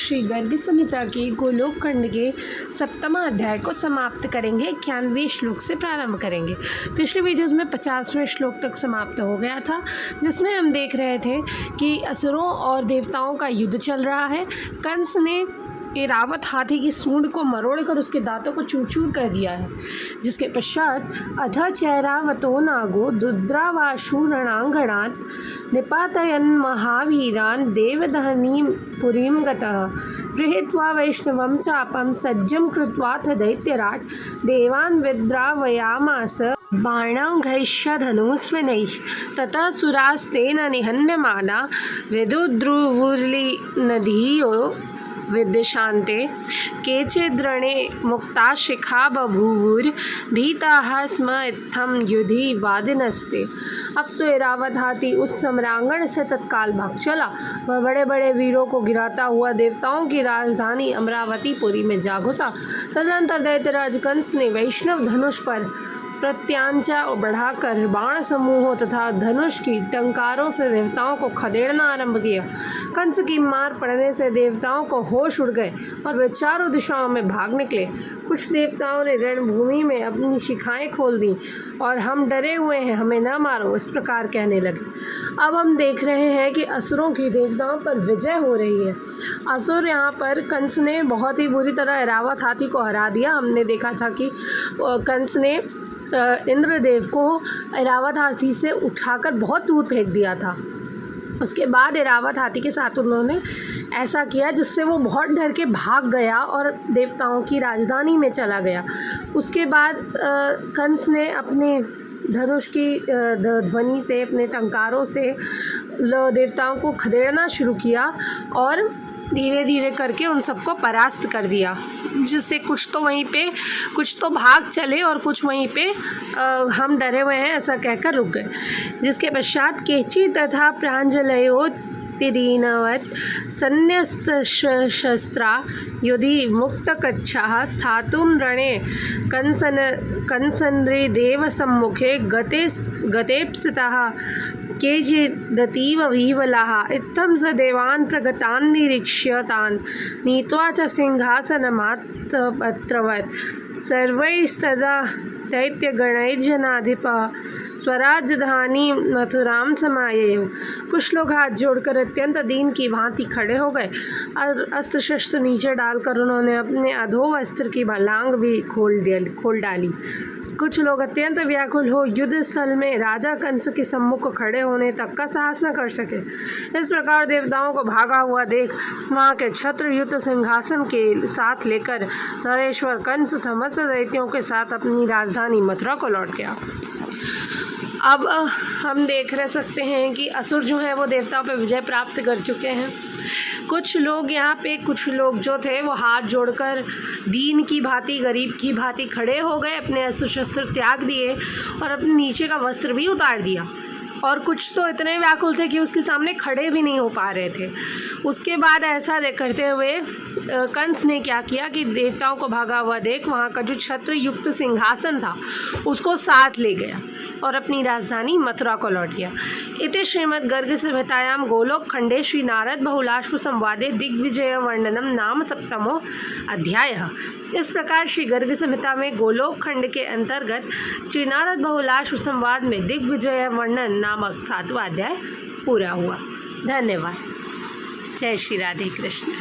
श्री गर्ग संहिता के गोलोक खंड के 7वां अध्याय को समाप्त करेंगे। 91वें श्लोक से प्रारंभ करेंगे। पिछले वीडियोज़ में 50वें श्लोक तक समाप्त हो गया था, जिसमें हम देख रहे थे कि असुरों और देवताओं का युद्ध चल रहा है। कंस ने ऐरावत हाथी की सूंड को मरोड़कर उसके दांतों को चूर चूर कर दिया है, जिसके पश्चात अथ चैरावतो नागो दुद्रावाशु रणांगणात् निपातयन् महावीरान् देवदहनीं पुरीं गतः गृहीत्वा वैष्णवं चापं सज्जं कृत्वाथ दैत्यराट् देवान् विद्रावयामास बाणौघैश्चधनुस्विनैः ततः सुरास्तेन निहन्यमाना विदुद्रुवुर्लिनदीयो विद्यशान्ते केचिद्रणे मुक्ता शिखा बभूवुर्भीताः स्म इत्थं युधि वादिनस्ते। अब तो ऐरावत हाथी उस सम्रांगण से तत्काल भाग चला। वह बड़े बड़े वीरों को गिराता हुआ देवताओं की राजधानी अमरावतीपुरी में जा घुसा। तदनंतर दैत्यराज कंस ने वैष्णव धनुष पर प्रत्यांचा बढ़ाकर बाण समूहों तथा धनुष की टंकारों से देवताओं को खदेड़ना आरंभ किया। कंस की मार पड़ने से देवताओं को होश उड़ गए और वे चारों दिशाओं में भाग निकले। कुछ देवताओं ने रणभूमि में अपनी शिखाएं खोल दी और हम डरे हुए हैं, हमें न मारो, इस प्रकार कहने लगे। अब हम देख रहे हैं कि असुरों की देवताओं पर विजय हो रही है। असुर यहाँ पर कंस ने बहुत ही बुरी तरह ऐरावत हाथी को हरा दिया। हमने देखा था कि कंस ने इंद्रदेव को ऐरावत हाथी से उठाकर बहुत दूर फेंक दिया था। उसके बाद ऐरावत हाथी के साथ उन्होंने ऐसा किया जिससे वो बहुत डर के भाग गया और देवताओं की राजधानी में चला गया। उसके बाद कंस ने अपने धनुष की ध्वनि से, अपने टंकारों से देवताओं को खदेड़ना शुरू किया और धीरे धीरे करके उन सबको परास्त कर दिया, जिससे कुछ तो वहीं पे, कुछ तो भाग चले और कुछ वहीं पे हम डरे हुए हैं ऐसा कहकर रुक गए। जिसके पश्चात केची तथा प्रांजलयो तिदीनवत् सन्न्यस्तशस्त्रा युधि मुक्तकच्छाः स्थातुं रणे कंसन्द्रिदेव सम्मुखे गतेप्सिताः केचिदतीव विह्वलाः इत्थं स देवान् प्रगतान् निरीक्ष्य तान् नीत्वा च सिंहासनमात्तपत्रवत् सर्वैस्तदा दैत्यगणैर्जनाधिपः स्वराजधानी मथुरां समाययौ। कुछ लोग हाथ जोड़कर अत्यंत दीन की भांति खड़े हो गए और अस्त्र शस्त्र नीचे डालकर उन्होंने अपने अधो वस्त्र की लांग भी खोल डाली। कुछ लोग अत्यंत व्याकुल हो युद्ध स्थल में राजा कंस के सम्मुख खड़े होने तक का साहस न कर सके। इस प्रकार देवताओं को भागा हुआ देख वहाँ के छत्र युद्ध सिंहासन के साथ लेकर नरेश्वर कंस समस्त दैत्यों के साथ अपनी राजधानी मथुरा को लौट गया। अब हम देख रह सकते हैं कि असुर जो हैं वो देवताओं पर विजय प्राप्त कर चुके हैं। कुछ लोग यहाँ पे, कुछ लोग जो थे वो हाथ जोड़कर दीन की भांति, गरीब की भांति खड़े हो गए, अपने अस्त्र शस्त्र त्याग दिए और अपने नीचे का वस्त्र भी उतार दिया। और कुछ तो इतने व्याकुल थे कि उसके सामने खड़े भी नहीं हो पा रहे थे। उसके बाद ऐसा करते हुए कंस ने क्या किया कि देवताओं को भागा हुआ देख वहाँ का जो छत्र युक्त सिंहासन था उसको साथ ले गया और अपनी राजधानी मथुरा को लौट गया। इति श्रीमद् गर्ग संहितायां गोलोक खंडे श्री नारद बहुलाश्व संवादे दिग्विजय वर्णनम नाम 7वां अध्यायः। इस प्रकार श्री गर्ग संहिता में गोलोक खंड के अंतर्गत श्री नारद बहुलाश्व संवाद में दिग्विजय वर्णन नामक 7वां अध्याय पूरा हुआ। धन्यवाद। जय श्री राधे कृष्ण।